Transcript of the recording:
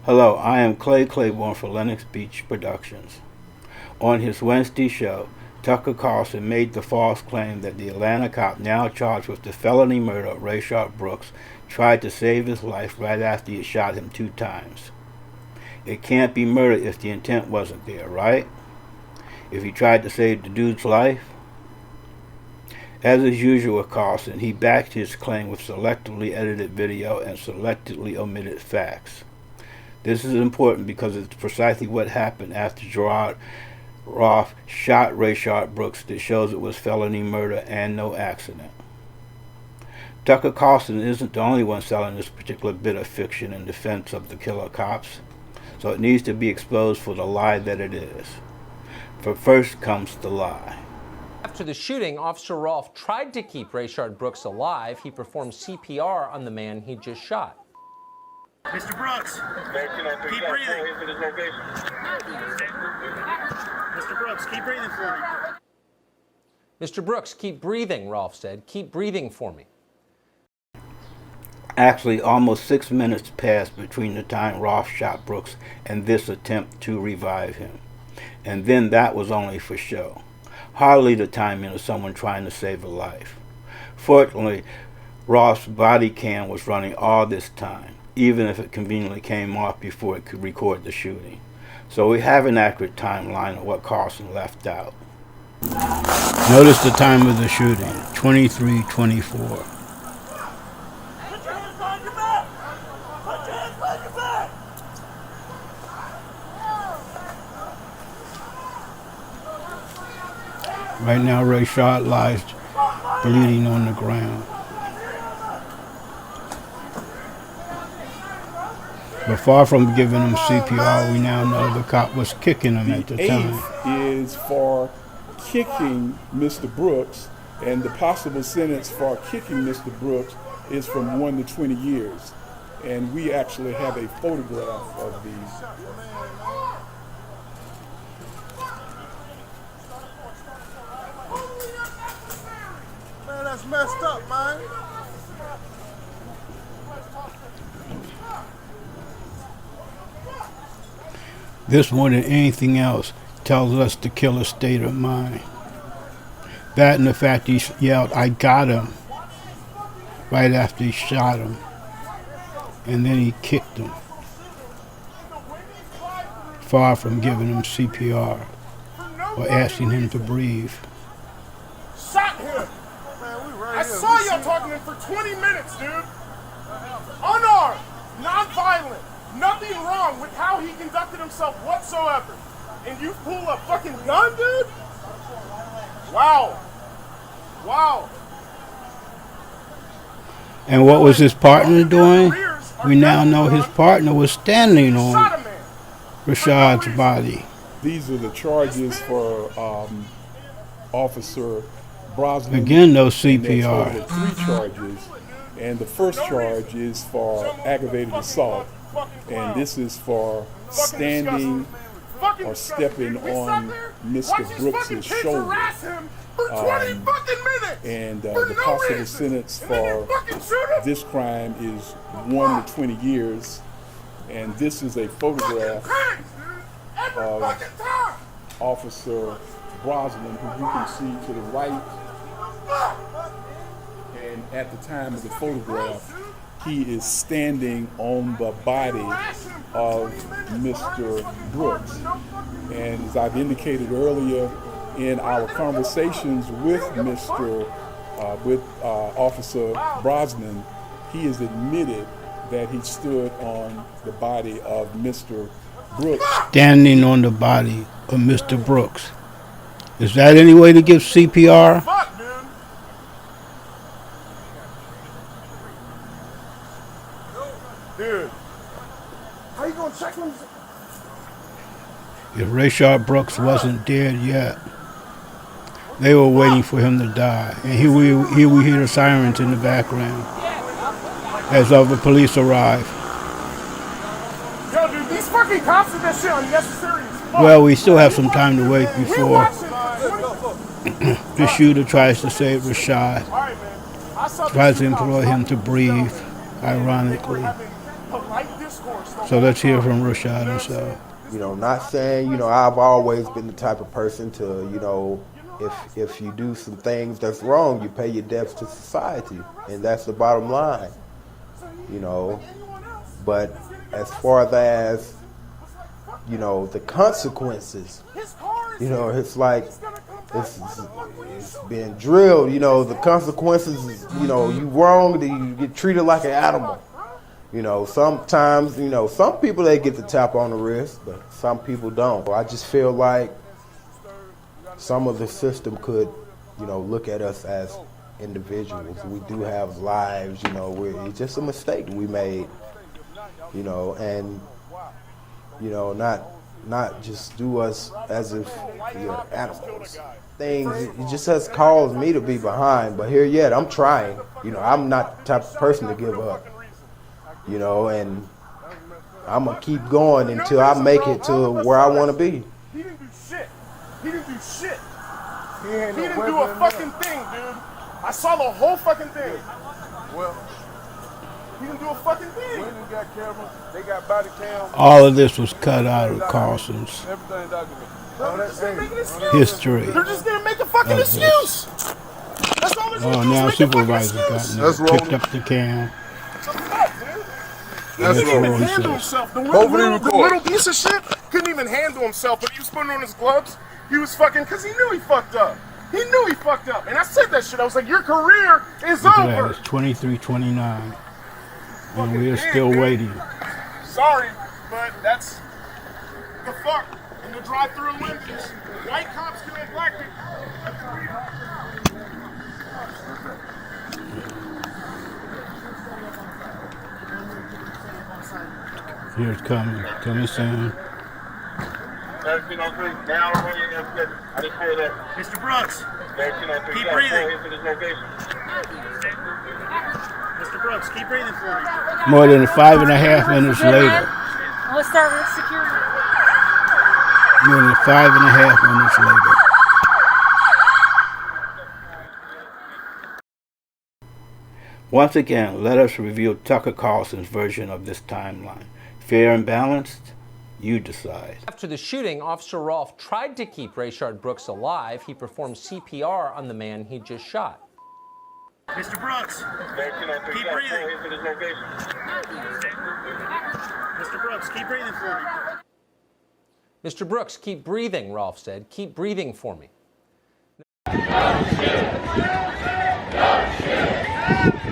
Hello, I am Clay Claiborne for Lenox Beach Productions. On his Wednesday show, Tucker Carlson made the false claim that the Atlanta cop now charged with the felony murder of Rayshard Brooks tried to save his life right after he had shot him 2 times. It can't be murder if the intent wasn't there, right? If he tried to save the dude's life? As is usual with Carlson, he backed his claim with selectively edited video and selectively omitted facts. This is important because it's precisely what happened after Garrett Rolfe shot Rayshard Brooks that shows it was felony murder and no accident. Tucker Carlson isn't the only one selling this particular bit of fiction in defense of the killer cops, so it needs to be exposed for the lie that it is. For first comes the lie. After the shooting, Officer Rolfe tried to keep Rayshard Brooks alive. He performed CPR on the man he just shot. Mr. Brooks, keep breathing. Mr. Brooks, keep breathing for me. Mr. Brooks, keep breathing, Rolfe said. Keep breathing for me. Actually, almost 6 minutes passed between the time Rolfe shot Brooks and this attempt to revive him. And then that was only for show. Hardly the timing of someone trying to save a life. Fortunately, Rolfe's body cam was running all this time, even if it conveniently came off before it could record the shooting. So we have an accurate timeline of what Carlson left out. Notice the time of the shooting, 23:24. Right now, Rayshard lies bleeding on the ground. But far from giving him CPR, we now know the cop was kicking him at the time. The eighth is for kicking Mr. Brooks, and the possible sentence for kicking Mr. Brooks is from 1 to 20 years. And we actually have a photograph of these. Man, that's messed up, man. This, more than anything else, tells us the killer's state of mind. That and the fact he yelled, "I got him," right after he shot him. And then he kicked him. Far from giving him CPR or asking him to breathe. Shot him! I saw y'all talking to him for 20 minutes, dude. Unarmed, non-violent, nothing wrong with how he conducted himself whatsoever. And you pull a fucking gun, dude? Wow. Wow. And what was his partner doing? We now know his partner was standing on Rayshard's body. These are the charges for Officer Brosnan. Again, no CPR. And 3 charges, and the first charge is for aggravated assault, and this is for standing or stepping on Mr. Brooks' shoulder. And the possible sentence for this crime is 1 to 20 years. And this is a photograph of Officer Brosnan, who you can see to the right. And at the time of the photograph, he is standing on the body of Mr. Brooks. And as I've indicated earlier in our conversations with Officer Brosnan, he has admitted that he stood on the body of Mr. Brooks. Standing on the body of Mr. Brooks. Is that any way to give CPR? Fuck, dude. Dude. How you gonna check him? If Rayshard Brooks wasn't dead yet, they were waiting for him to die. And here we hear the sirens in the background as other police arrive. Yo, dude, these fucking cops are that shit unnecessary as fuck. Well, we still have some time to wait before the shooter tries to save Rayshard, tries to implore him to breathe, ironically. Polite discourse So let's hear from Rayshard himself. You know, not saying, you know, I've always been the type of person to, you know, if you do some things that's wrong, you pay your debts to society. And that's the bottom line, you know. But as far as, you know, the consequences, you know, it's like, it's been drilled, you know, the consequences is, you know, you wrong, you get treated like an animal. You know, sometimes, you know, some people, they get the tap on the wrist, but some people don't. I just feel like some of the system could, you know, look at us as individuals. We do have lives, you know, it's just a mistake we made, you know, and, you know, not just do us as if we're animals. Things, it just has caused me to be behind, but here yet, I'm trying. You know, I'm not the type of person to give up. You know, and I'm going to keep going until I make it to where I want to be. He didn't do shit. He didn't do shit. He didn't do a fucking thing, dude. I saw the whole fucking thing. Well, He didn't do a fucking thing. when they got cameras, they got body cams. All of this was cut out of Carlson's Everything documented. They're just gonna make an excuse. history. They're just gonna make a fucking excuse. That's all they're Oh, gonna do now is make a fucking supervisor excuse. That's got picked wrong. up the cam. He That's couldn't even wrong. handle himself. The Hopefully little record. piece of shit couldn't even handle himself, but he was putting on his gloves. He was fucking, because he knew he fucked up. He knew he fucked up. And I said that shit. I was like, your career is Look at that, over. it's 23:29. And Fucking we're pig, still dude. waiting. Sorry, but that's the fuck in the drive-through in Wendy's. White cops killing black people. Here it's coming. Coming soon. Mr. Brooks, keep breathing. Mr. Brooks, keep breathing for me. More than 5.5 minutes later. Let's start with security. More than 5.5 minutes later. Once again, let us review Tucker Carlson's version of this timeline. Fair and balanced? You decide. After the shooting, Officer Rolfe tried to keep Rayshard Brooks alive. He performed CPR on the man he just shot. Mr. Brooks, keep breathing. Mr. Brooks, keep breathing for me. Mr. Brooks, keep breathing, Rolfe said. Keep breathing for me. Don't shoot! Don't shoot!